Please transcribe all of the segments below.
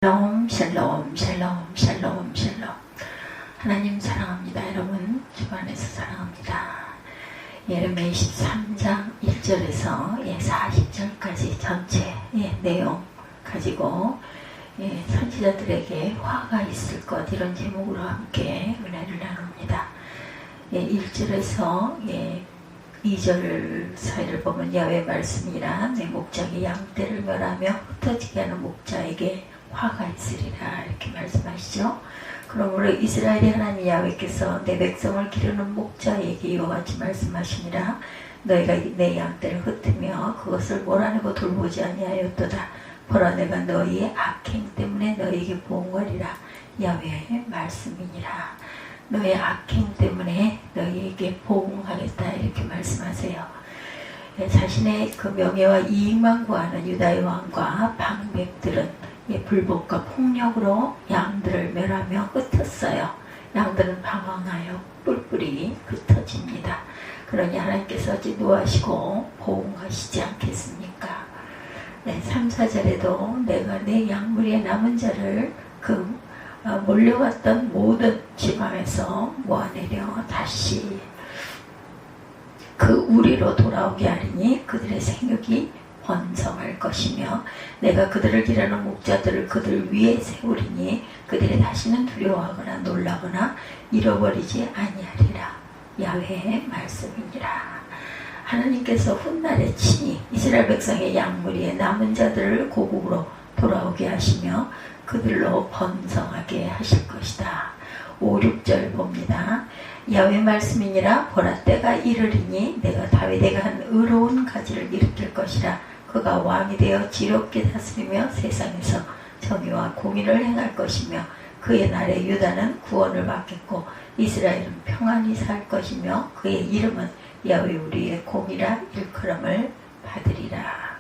샬롬 샬롬 샬롬 샬롬 샬롬. 하나님 사랑합니다. 여러분 주 안에서 사랑합니다. 예레미야 23장 1절에서 40절까지 전체 내용 가지고 선지자들에게 화가 있을 것, 이런 제목으로 함께 은혜를 나눕니다. 1절에서 2절 사이를 보면 야훼 말씀이라 내 목장의 양떼를 멸하며 흩어지게 하는 목자에게 화가 있으리라, 이렇게 말씀하시죠. 그러므로 이스라엘의 하나님 야훼께서 내 백성을 기르는 목자에게 이와 같이 말씀하시니라. 너희가 내 양떼를 흩으며 그것을 몰아내고 돌보지 아니하였도다. 보라, 내가 너희의 악행 때문에 너희에게 보응하리라. 야훼의 말씀이니라. 너의 악행 때문에 너희에게 보응하겠다, 이렇게 말씀하세요. 자신의 그 명예와 이익만 구하는 유다의 왕과 방백들은 불법과 폭력으로 양들을 멸하며 흩었어요. 양들은 방황하여 뿔뿔이 흩어집니다. 그러니 하나님께서 어찌 노하시고 보응하시지 않겠습니까? 3, 4절에도 내가 내 양무리의 남은 자를 몰려갔던 모든 지방에서 모아내려 다시 그 우리로 돌아오게 하리니 그들의 생육이 번성할 것이며 내가 그들을 기르는 목자들을 그들 위에 세우리니 그들이 다시는 두려워하거나 놀라거나 잃어버리지 아니하리라. 야훼의 말씀이니라. 하나님께서 훗날에 친히 이스라엘 백성의 양무리의 남은 자들을 고국으로 돌아오게 하시며 그들로 번성하게 하실 것이다. 5, 6절 봅니다. 야훼 말씀이니라. 보라, 때가 이르리니 내가 다윗에게 한 의로운 가지를 일으킬 것이라. 그가 왕이 되어 지롭게 다스리며 세상에서 정의와 공의를 행할 것이며 그의 날에 유다는 구원을 받겠고 이스라엘은 평안히 살 것이며 그의 이름은 야훼 우리의 공이라 일컬음을 받으리라.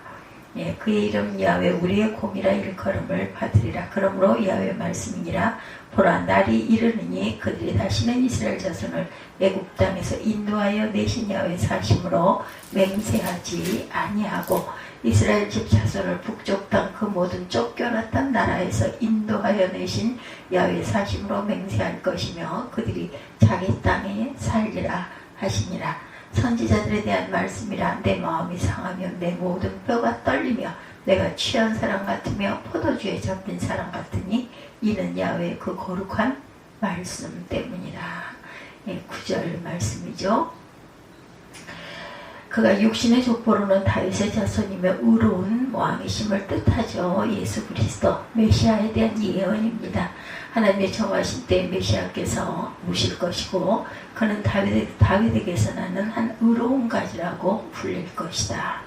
그의 이름 야훼 우리의 공이라 일컬음을 받으리라. 그러므로 야훼 말씀이니라. 보라, 날이 이르느니 그들이 다시는 이스라엘 자손을 애굽 땅에서 인도하여 내신 야훼 사심으로 맹세하지 아니하고 이스라엘 집 자손을 북쪽 땅 그 모든 쫓겨났던 나라에서 인도하여 내신 야훼 사심으로 맹세할 것이며 그들이 자기 땅에 살리라 하시니라. 선지자들에 대한 말씀이라. 내 마음이 상하며 내 모든 뼈가 떨리며 내가 취한 사람 같으며 포도주에 잡힌 사람 같으니 이는 야훼의 그 거룩한 말씀 때문이라. 9절 말씀이죠. 그가 육신의 족보로는 다윗의 자손이며 의로운 왕이심을 뜻하죠. 예수 그리스도 메시아에 대한 예언입니다. 하나님의 정하신 때 메시아께서 오실 것이고 그는 다윗에게서 나는 한 의로운 가지라고 불릴 것이다.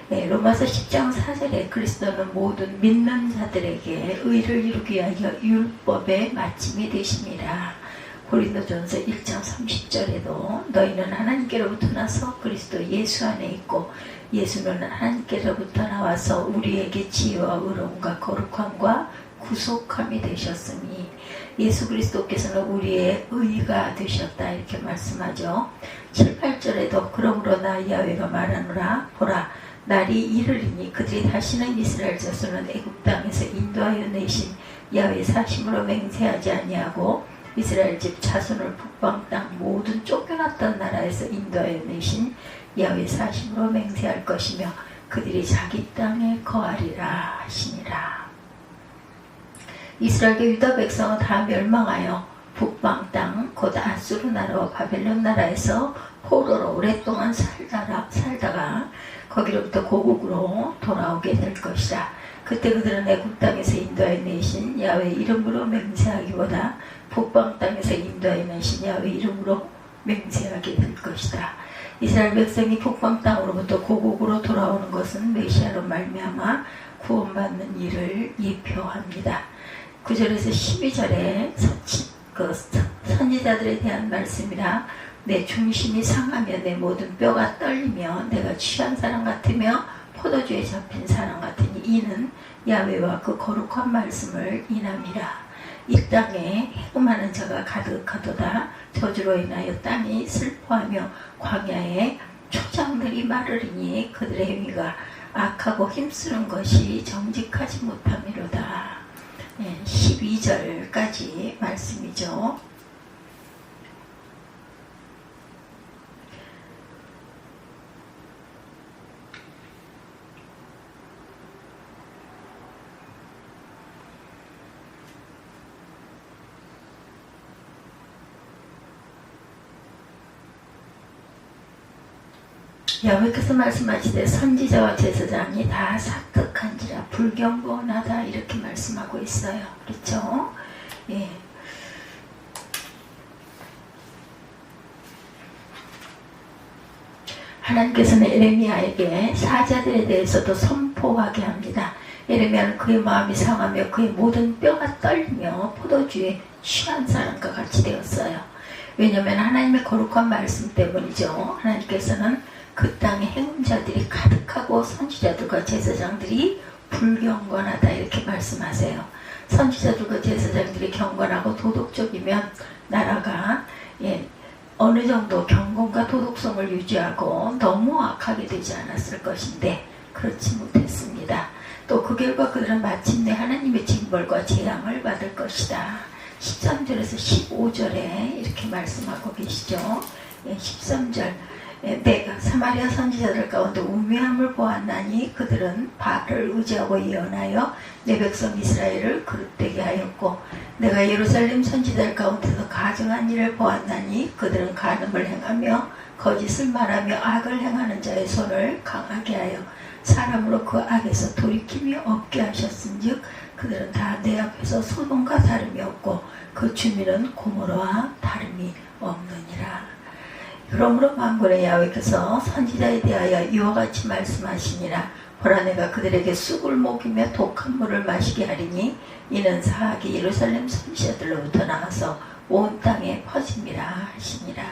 로마서 10장 4절에 그리스도는 모든 믿는 자들에게 의를 이루기 위하여 율법의 마침이 되심이라. 고린도전서 1장 30절에도 너희는 하나님께로부터 나서 그리스도 예수 안에 있고 예수는 하나님께로부터 나와서 우리에게 지혜와 의로움과 거룩함과 구속함이 되셨으니 예수 그리스도께서는 우리의 의가 되셨다, 이렇게 말씀하죠. 7, 8절에도 그러므로 나 야훼가 말하노라. 보라, 날이 이르리니 그들이 다시는 이스라엘 자손은 애굽 땅에서 인도하여 내신 야훼 사심으로 맹세하지 아니하고 이스라엘 집 자손을 북방 땅 모든 쫓겨났던 나라에서 인도하여 내신 야훼 사심으로 맹세할 것이며 그들이 자기 땅에 거하리라 하시니라. 이스라엘과 유다 백성은 다 멸망하여 북방 땅 곧 아수르 나라와 바벨론 나라에서 포로로 오랫동안 살다가 거기로부터 고국으로 돌아오게 될 것이다. 그때 그들은 애굽 땅에서 인도하여 내신 야훼 이름으로 맹세하기보다 북방 땅에서 인도하여 내신 야훼 이름으로 맹세하게 될 것이다. 이스라엘 백성이 북방 땅으로부터 고국으로 돌아오는 것은 메시아로 말미암아 구원받는 일을 예표합니다. 9절에서 12절에 선지자들에 대한 말씀이라. 내 중심이 상하며 내 모든 뼈가 떨리며 내가 취한 사람 같으며 포도주에 잡힌 사람 같으니 이는 야훼와 그 거룩한 말씀을 인함이라. 이 땅에 해금하는 자가 가득하도다. 저주로 인하여 땅이 슬퍼하며 광야에 초장들이 마르리니 그들의 행위가 악하고 힘쓰는 것이 정직하지 못함이로다. 12절까지 말씀이죠. 여호와께서 말씀하시되 선지자와 제사장이 다 사특한지라 불경건하다 이렇게 말씀하고 있어요. 그렇죠? 예. 하나님께서는 에레미야에게 사자들에 대해서도 선포하게 합니다. 에레미야는 그의 마음이 상하며 그의 모든 뼈가 떨리며 포도주에 취한 사람과 같이 되었어요. 왜냐하면 하나님의 거룩한 말씀 때문이죠. 하나님께서는 그 땅에 행음자들이 가득하고 선지자들과 제사장들이 불경건하다 이렇게 말씀하세요. 선지자들과 제사장들이 경건하고 도덕적이면 나라가 어느 정도 경건과 도덕성을 유지하고 너무 악하게 되지 않았을 것인데 그렇지 못했습니다. 또 그 결과 그들은 마침내 하나님의 징벌과 재앙을 받을 것이다. 13절에서 15절에 이렇게 말씀하고 계시죠. 13절 내가 사마리아 선지자들 가운데 우매함을 보았나니 그들은 바알을 의지하고 예언하여 내 백성 이스라엘을 그릇되게 하였고 내가 예루살렘 선지자들 가운데서 가증한 일을 보았나니 그들은 간음을 행하며 거짓을 말하며 악을 행하는 자의 손을 강하게 하여 사람으로 그 악에서 돌이킴이 없게 하셨은즉 그들은 다 내 앞에서 소돔과 다름이 없고 그 주민은 고모로와 다름이 없느니라. 그러므로 만군의 야훼께서 선지자에 대하여 이와 같이 말씀하시니라. 보라 내가 그들에게 쑥을 먹이며 독한 물을 마시게 하리니 이는 사악이 예루살렘 선지자들로부터 나와서 온 땅에 퍼짐이라 하시니라.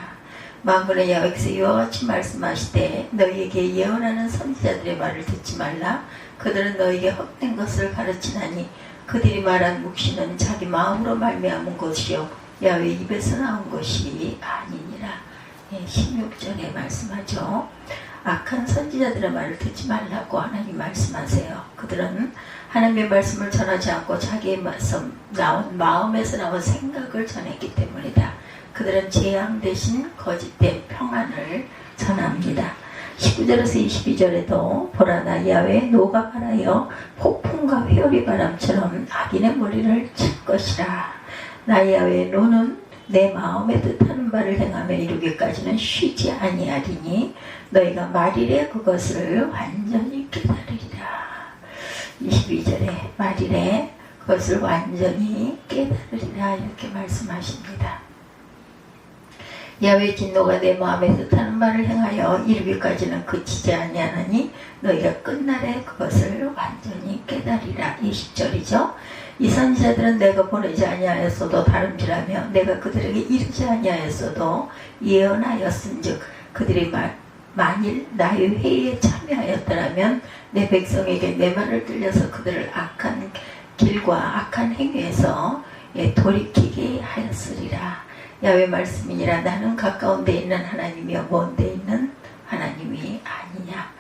만군의 야훼께서 이와 같이 말씀하시되 너희에게 예언하는 선지자들의 말을 듣지 말라. 그들은 너희에게 헛된 것을 가르치나니 그들이 말한 묵시는 자기 마음으로 말미암은 것이요 야훼 입에서 나온 것이 아니니라. 16절에 말씀하죠. 악한 선지자들의 말을 듣지 말라고 하나님 말씀하세요. 그들은 하나님의 말씀을 전하지 않고 자기의 마음에서 나온 생각을 전했기 때문이다. 그들은 재앙 대신 거짓된 평안을 전합니다. 19절에서 22절에도 보라 나 야훼 노가 바라여 폭풍과 회오리 바람처럼 악인의 머리를 칠 것이라. 나 야훼 노는 내 마음에 뜻하는 바를 행하며 이루기까지는 쉬지 아니하리니 너희가 말일에 그것을 완전히 깨달으리라. 22절에 말일에 그것을 완전히 깨달으리라 이렇게 말씀하십니다. 야훼의 진노가 내 마음에 뜻하는 바를 행하여 이르기까지는 그치지 아니하나니 너희가 끝날에 그것을 완전히 깨달으리라. 20절이죠. 이 선지자들은 내가 보내지 아니하였어도 다름질하며 내가 그들에게 이르지 아니하였어도 예언하였은즉 그들이 만일 나의 회의에 참여하였더라면 내 백성에게 내 말을 들려서 그들을 악한 길과 악한 행위에서 돌이키게 하였으리라. 야훼 말씀이니라. 나는 가까운 데 있는 하나님이여 먼 데 있는 하나님이 아니냐.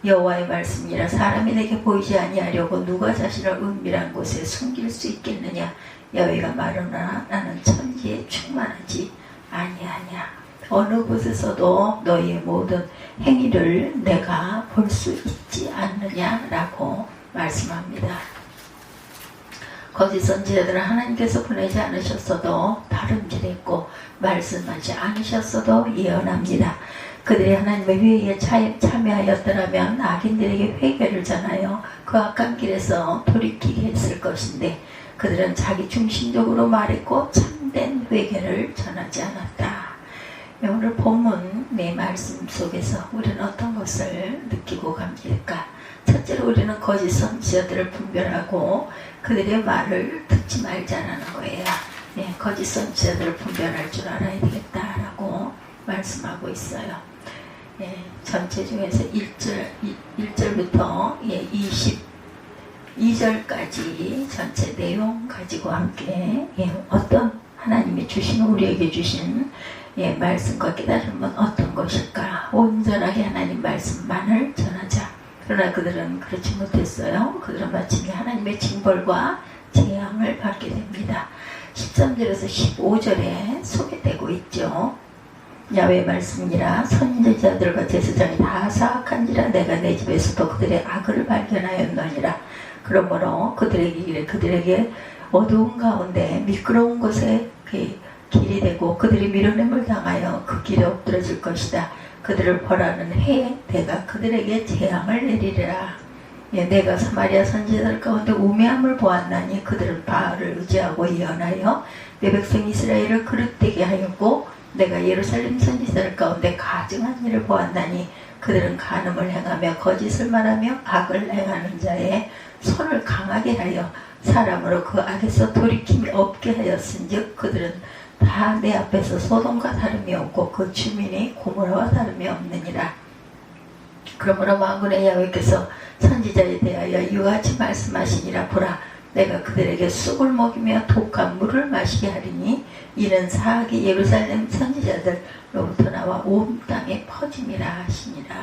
여호와의 말씀이라. 사람이 내게 보이지 아니하려고 누가 자신을 은밀한 곳에 숨길 수 있겠느냐. 야훼가 말하노라 나는 천지에 충만하지 아니하냐. 어느 곳에서도 너희의 모든 행위를 내가 볼 수 있지 않느냐라고 말씀합니다. 거짓 선지자들은 하나님께서 보내지 않으셨어도 다름질했고 말씀하지 않으셨어도 예언합니다. 그들이 하나님의 회의에 참여하였더라면 악인들에게 회개를 전하여 그 악한 길에서 돌이키게 했을 것인데 그들은 자기 중심적으로 말했고 참된 회개를 전하지 않았다. 오늘 본문의 말씀 속에서 우리는 어떤 것을 느끼고 갑니까? 첫째로 우리는 거짓 선지자들을 분별하고 그들의 말을 듣지 말자라는 거예요. 거짓 선지자들을 분별할 줄 알아야 되겠다라고 말씀하고 있어요. 전체 중에서 1절부터 22절까지 전체 내용 가지고 함께 어떤 하나님이 주신 우리에게 주신 말씀과 깨달음은 어떤 것일까? 온전하게 하나님 말씀만을 전하자. 그러나 그들은 그렇지 못했어요. 그들은 마침내 하나님의 징벌과 재앙을 받게 받게 됩니다. 13절에서 15절에 소개되고 있죠. 야훼의 말씀이라 선지자들과 제사장이 다 사악한지라 내가 내 집에서도 그들의 악을 발견하였느니라. 그러므로 그들에게 어두운 가운데 미끄러운 곳에 길이 되고 그들이 밀어냄을 당하여 그 길에 엎드러질 것이다. 그들을 벌하는 해에 내가 그들에게 재앙을 내리리라. 내가 사마리아 선지자들 가운데 우매함을 보았나니 그들은 바알을 의지하고 예언하여 내 백성 이스라엘을 그릇되게 하였고 내가 예루살렘 선지자들 가운데 가증한 일을 보았나니 그들은 간음을 행하며 거짓을 말하며 악을 행하는 자의 손을 강하게 하여 사람으로 그 악에서 돌이킴이 없게 하였은즉 그들은 다 내 앞에서 소돔과 다름이 없고 그 주민이 고모라와 다름이 없느니라. 그러므로 만군의 야훼께서 선지자에 대하여 이와같이 말씀하시니라. 보라, 내가 그들에게 쑥을 먹이며 독한 물을 마시게 하리니 이는 사악이 예루살렘 선지자들로부터 나와 온 땅에 퍼짐이라 하시니라.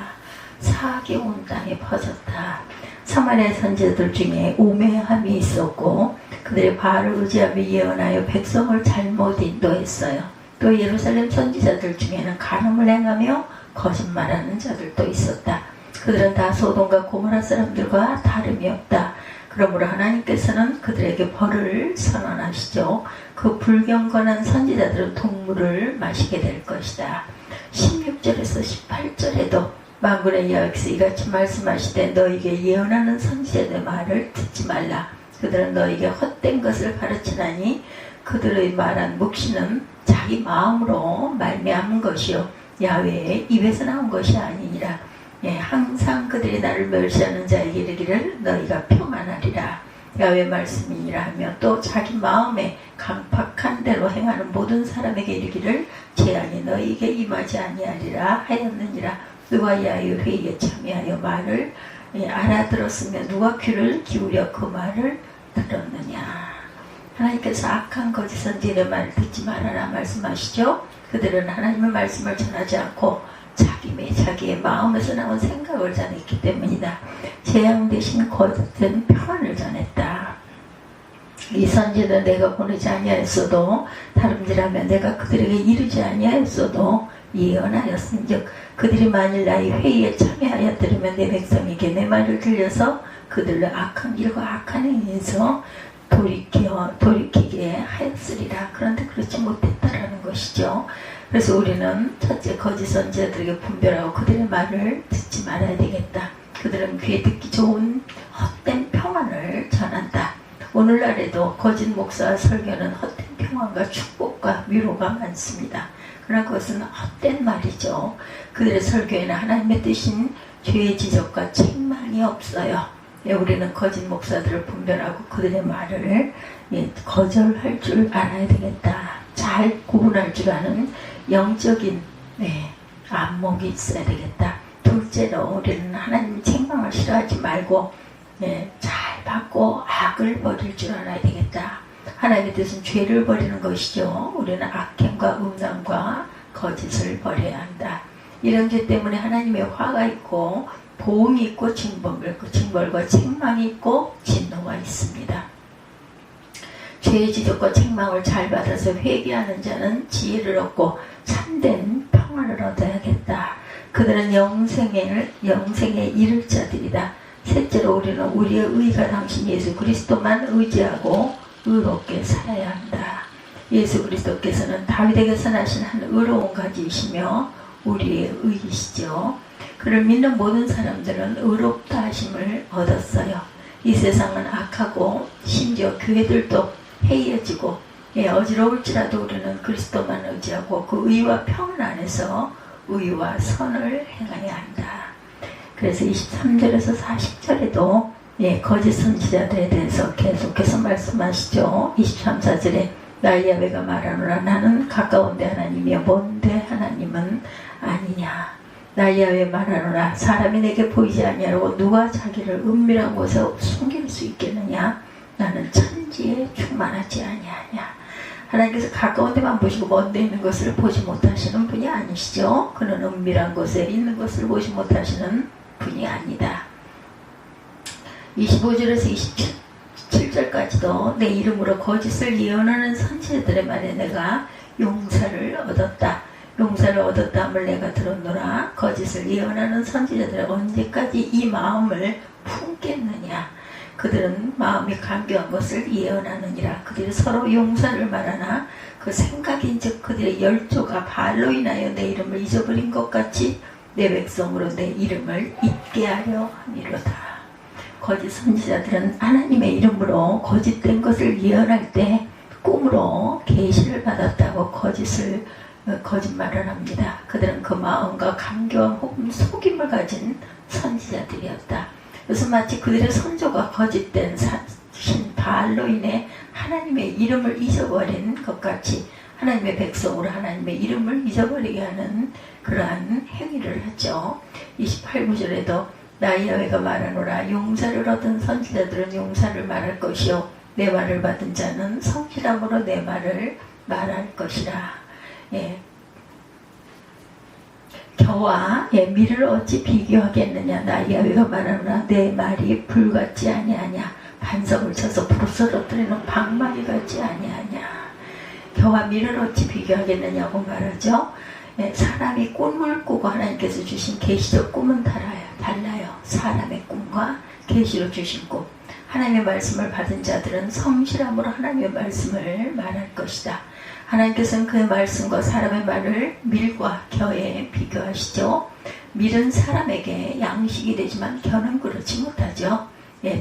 사악이 온 땅에 퍼졌다. 사마리아 선지자들 중에 우매함이 있었고 그들의 바알을 의지하며 예언하여 백성을 잘못 인도했어요. 또 예루살렘 선지자들 중에는 간음을 행하며 거짓말하는 자들도 있었다. 그들은 다 소돔과 고모라 사람들과 다름이 없다. 그러므로 하나님께서는 그들에게 벌을 선언하시죠. 그 불경건한 선지자들은 동물을 마시게 될 것이다. 16절에서 18절에도 만군의 여호와께서 이같이 말씀하시되 너에게 예언하는 선지자의 말을 듣지 말라. 그들은 너에게 헛된 것을 가르치나니 그들의 말한 묵시는 자기 마음으로 말미암은 것이요 야훼의 입에서 나온 것이 아니니라. 항상 그들이 나를 멸시하는 자에게 이르기를 너희가 평안하리라. 야훼의 말씀이니라 하며 또 자기 마음에 강팍한 대로 행하는 모든 사람에게 이르기를 재앙이 너희에게 임하지 아니하리라 하였느니라. 누가 야훼의 회의에 참여하여 말을 알아들었으며 누가 귀를 기울여 그 말을 들었느냐. 하나님께서 악한 거짓 선지자의 말을 듣지 말아라 말씀하시죠. 그들은 하나님의 말씀을 전하지 않고 자기의 마음에서 나온 생각을 전했기 때문이다. 재앙 대신 거짓된 평안을 전했다. 이 선지자는 내가 보내지 아니하였어도 다름질하며 내가 그들에게 이르지 아니하였어도 예언하였은즉 그들이 만일 나의 회의에 참여하여 들으면 내 백성에게 내 말을 들려서 그들로 악한 길과 악한 행위에서 돌이키게 하였으리라. 그런데 그렇지 못했다라는 것이죠. 그래서 우리는 첫째 거짓 선지자들에게 분별하고 그들의 말을 듣지 말아야 되겠다. 그들은 귀에 듣기 좋은 헛된 평안을 전한다. 오늘날에도 거짓 목사와 설교는 헛된 평안과 축복과 위로가 많습니다. 그러나 그것은 헛된 말이죠. 그들의 설교에는 하나님의 뜻인 죄의 지적과 책망이 없어요. 우리는 거짓 목사들을 분별하고 그들의 말을 거절할 줄 알아야 되겠다. 잘 구분할 줄 아는 영적인 안목이 있어야 되겠다. 둘째로 우리는 하나님 책망을 싫어하지 말고 잘 받고 악을 버릴 줄 알아야 되겠다. 하나님의 뜻은 죄를 버리는 것이죠. 우리는 악행과 음란과 거짓을 버려야 한다. 이런 죄 때문에 하나님의 화가 있고 보응이 있고 징벌과 책망이 있고 진노가 있습니다. 죄의 지적과 책망을 잘 받아서 회개하는 자는 지혜를 얻고 참된 평안을 얻어야겠다. 그들은 영생에 이를 자들이다. 셋째로 우리는 우리의 의가 당신 예수 그리스도만 의지하고 의롭게 살아야 한다. 예수 그리스도께서는 다윗에게서 나신 한 의로운 가지이시며 우리의 의이시죠. 그를 믿는 모든 사람들은 의롭다 하심을 얻었어요. 이 세상은 악하고 심지어 교회들도 해이해지고 어지러울지라도 우리는 그리스도만 의지하고 그 의와 평안 안에서 의와 선을 행해야 한다. 그래서 23절에서 40절에도 거짓 선지자들에 대해서 계속해서 말씀하시죠. 23, 4절에 나의 야훼가 말하노라 나는 가까운데 하나님이여 먼데 하나님은 아니냐. 나의 야훼 말하노라 사람이 내게 보이지 아니하고 누가 자기를 은밀한 곳에 숨길 수 있겠느냐. 나는 천지에 충만하지 아니하냐. 하나님께서 가까운 데만 보시고 먼 데 있는 것을 보지 못하시는 분이 아니시죠. 그는 은밀한 곳에 있는 것을 보지 못하시는 분이 아니다. 25절에서 17절까지도 내 이름으로 거짓을 예언하는 선지자들의 말에 내가 용사를 얻었다. 용사를 얻었다함을 내가 들었노라. 거짓을 예언하는 선지자들은 언제까지 이 마음을 품겠느냐. 그들은 마음이 간교한 것을 예언하느니라. 그들이 서로 용사를 말하나 그 생각인즉 그들의 열조가 바알로 인하여 내 이름을 잊어버린 것 같이 내 백성으로 내 이름을 잊게 하려 함이로다. 거짓 선지자들은 하나님의 이름으로 거짓된 것을 예언할 때 꿈으로 계시를 받았다고 거짓말을 합니다. 그들은 그 마음과 간교한 혹은 속임을 가진 선지자들이었다. 그래서 마치 그들의 선조가 거짓된 신 바알로 인해 하나님의 이름을 잊어버린 것 같이 하나님의 백성으로 하나님의 이름을 잊어버리게 하는 그러한 행위를 하죠. 28구절에도 나 여호와가 말하노라. 용사를 얻은 선지자들은 용사를 말할 것이요 내 말을 받은 자는 성실함으로 내 말을 말할 것이라. 예. 겨와 미를 어찌 비교하겠느냐. 나 여호와가 말하노라. 내 말이 불같지 아니하냐. 반석을 쳐서 부스러뜨리는 방망이 같지 아니하냐. 겨와 미를 어찌 비교하겠느냐고 말하죠. 사람이 꿈을 꾸고 하나님께서 주신 계시적 꿈은 달라요. 사람의 꿈과 계시로 주신 꿈. 하나님의 말씀을 받은 자들은 성실함으로 하나님의 말씀을 말할 것이다. 하나님께서는 그의 말씀과 사람의 말을 밀과 겨에 비교하시죠. 밀은 사람에게 양식이 되지만 겨는 그렇지 못하죠.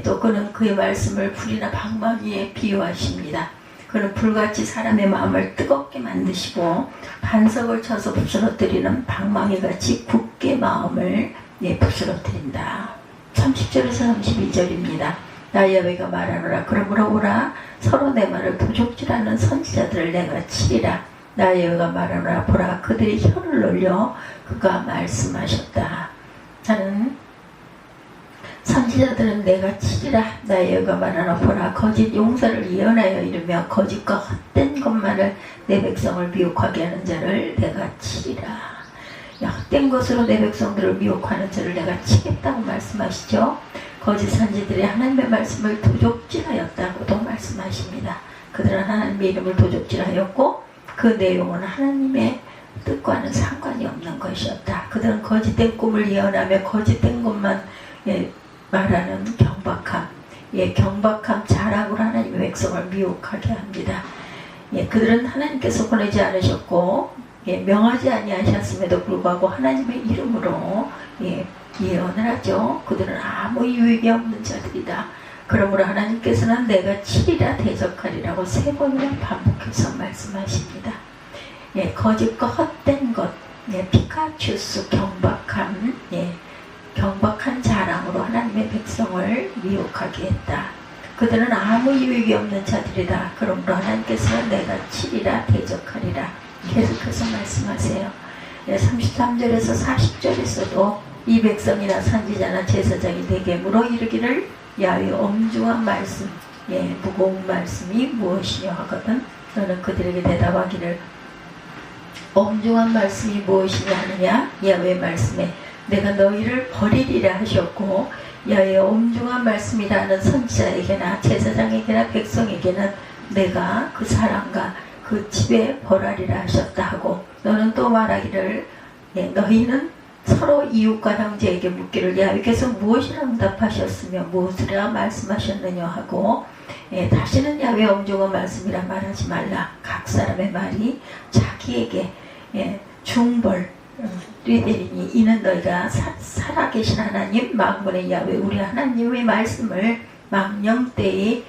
또 그는 그의 말씀을 불이나 방망이에 비유하십니다. 그는 불같이 사람의 마음을 뜨겁게 만드시고 반석을 쳐서 부스러뜨리는 방망이같이 굳게 마음을 부스러뜨린다. 30절에서 32절입니다. 나 여호와가 말하노라. 그러므로 오라. 서로 내 말을 도적질하는 선지자들을 내가 치리라. 나 여호와가 말하노라. 보라. 그들이 혀를 놀려 그가 말씀하셨다. 나는 선지자들은 내가 치리라. 나 여호와가 말하노라. 보라. 거짓 용사를 예언하여 이르며 거짓과 헛된 것만을 내 백성을 미혹하게 하는 자를 내가 치리라. 헛된 것으로 내 백성들을 미혹하는 자를 내가 치겠다고 말씀하시죠. 거짓 선지들이 하나님의 말씀을 도적질하였다고도 말씀하십니다. 그들은 하나님의 이름을 도적질하였고 그 내용은 하나님의 뜻과는 상관이 없는 것이었다. 그들은 거짓된 꿈을 예언하며 거짓된 것만 말하는 경박함, 경박함 자랑으로 하나님의 백성을 미혹하게 합니다. 그들은 하나님께서 보내지 않으셨고 명하지 아니하셨음에도 불구하고 하나님의 이름으로 예언을 하죠. 그들은 아무 유익이 없는 자들이다. 그러므로 하나님께서는 내가 치리라 대적하리라고 3번이나 반복해서 말씀하십니다. 거짓과 헛된 것, 피카츄스 경박함, 경박한 자랑으로 하나님의 백성을 미혹하게 했다. 그들은 아무 유익이 없는 자들이다. 그러므로 하나님께서는 내가 치리라 대적하리라 계속해서 말씀하세요. 33절에서 40절에서도 이 백성이나 선지자나 제사장이 내게 물어 이르기를 야훼 엄중한 말씀, 무거운 말씀이 무엇이냐 하거든. 너는 그들에게 대답하기를 엄중한 말씀이 무엇이냐 하느냐. 야훼 말씀에 내가 너희를 버리리라 하셨고 야훼 엄중한 말씀이라는 선지자에게나 제사장에게나 백성에게는 내가 그 사람과 그 집에 벌하리라 하셨다 하고 너는 또 말하기를 너희는 서로 이웃과 형제에게 묻기를 야훼께서 무엇이라 응답하셨으며 무엇이라 말씀하셨느냐 하고 다시는 야훼 엄중한 말씀이라 말하지 말라. 각 사람의 말이 자기에게 중벌이 되리니 이는 너희가 살아계신 하나님 만군의 야훼 우리 하나님의 말씀을 망령때에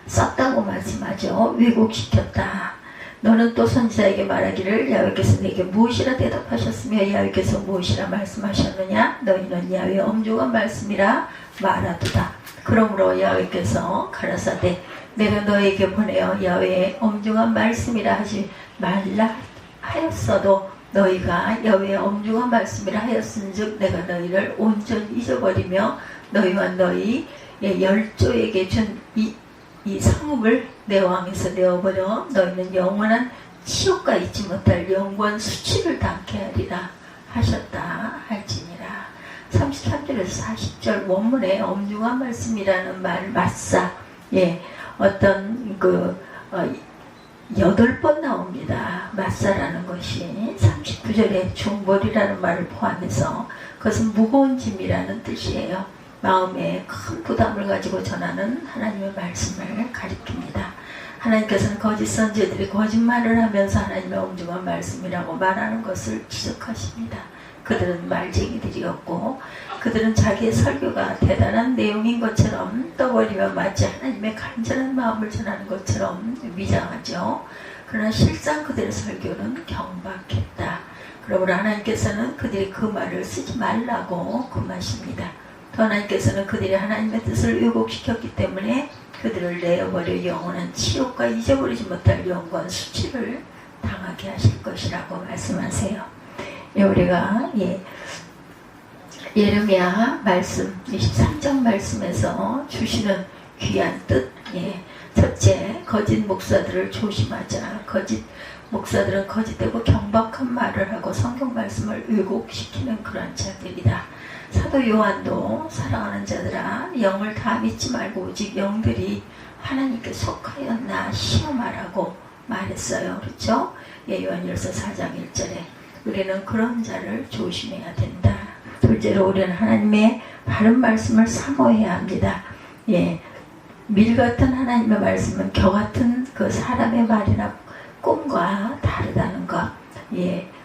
썼다고 말씀하죠. 왜곡시켰다. 너는 또 선지자에게 말하기를 야훼께서 내게 무엇이라 대답하셨으며 야훼께서 무엇이라 말씀하셨느냐. 너희는 야훼 엄중한 말씀이라 말하도다. 그러므로 야훼께서 가라사대 내가 너에게 보내어 야훼의 엄중한 말씀이라 하지 말라 하였어도 너희가 야훼의 엄중한 말씀이라 하였은즉 내가 너희를 온전히 잊어버리며 너희와 너희 열조에게 준 이 성읍을 내 왕에서 내어버려 너희는 영원한 치욕과 잊지 못할 영원 수치를 당케 하리라 하셨다 할지니라. 33절에서 40절 원문에 엄중한 말씀이라는 말 맞사 어떤 8번 나옵니다. 맞사라는 것이 39절에 중벌이라는 말을 포함해서 그것은 무거운 짐이라는 뜻이에요. 마음에 큰 부담을 가지고 전하는 하나님의 말씀을 가리킵니다. 하나님께서는 거짓 선지자들이 거짓말을 하면서 하나님의 엄중한 말씀이라고 말하는 것을 지적하십니다. 그들은 말쟁이들이었고 그들은 자기의 설교가 대단한 내용인 것처럼 떠벌이며 마치 하나님의 간절한 마음을 전하는 것처럼 위장하죠. 그러나 실상 그들의 설교는 경박했다. 그러므로 하나님께서는 그들이 그 말을 쓰지 말라고 금하십니다. 또 하나님께서는 그들이 하나님의 뜻을 왜곡시켰기 때문에 그들을 내어버려 영원한 치욕과 잊어버리지 못할 영원 수치를 당하게 하실 것이라고 말씀하세요. 우리가 예레미야 말씀 23장 말씀에서 주시는 귀한 뜻, 첫째, 거짓 목사들을 조심하자. 거짓 목사들은 거짓되고 경박한 말을 하고 성경 말씀을 왜곡시키는 그런 자들이다. 사도 요한도 사랑하는 자들아 영을 다 믿지 말고 오직 영들이 하나님께 속하였나 시험하라고 말했어요. 그렇죠? 요한일서 4장 1절에 우리는 그런 자를 조심해야 된다. 둘째로 우리는 하나님의 바른 말씀을 사모해야 합니다. 밀 같은 하나님의 말씀은 겨 같은 그 사람의 말이나 꿈과 다르다는 것.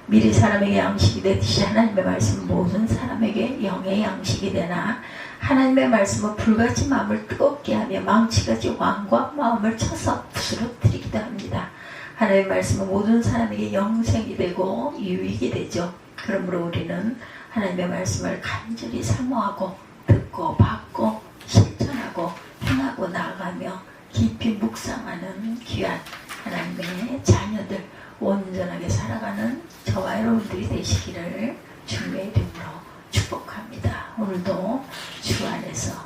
밀이 사람에게 양식이 되듯이 하나님의 말씀은 모든 사람에게 영의 양식이 되나 하나님의 말씀은 불같이 마음을 뜨겁게 하며 망치같이 완고한 마음을 쳐서 부스러뜨리기도 합니다. 하나님의 말씀은 모든 사람에게 영생이 되고 유익이 되죠. 그러므로 우리는 하나님의 말씀을 간절히 사모하고 듣고 받고 실천하고 행하고 나아가며 깊이 묵상하는 귀한 하나님의 자녀들 온전하게 살아가는 저와 여러분들이 되시기를 주님의 이름으로 축복합니다. 오늘도 주 안에서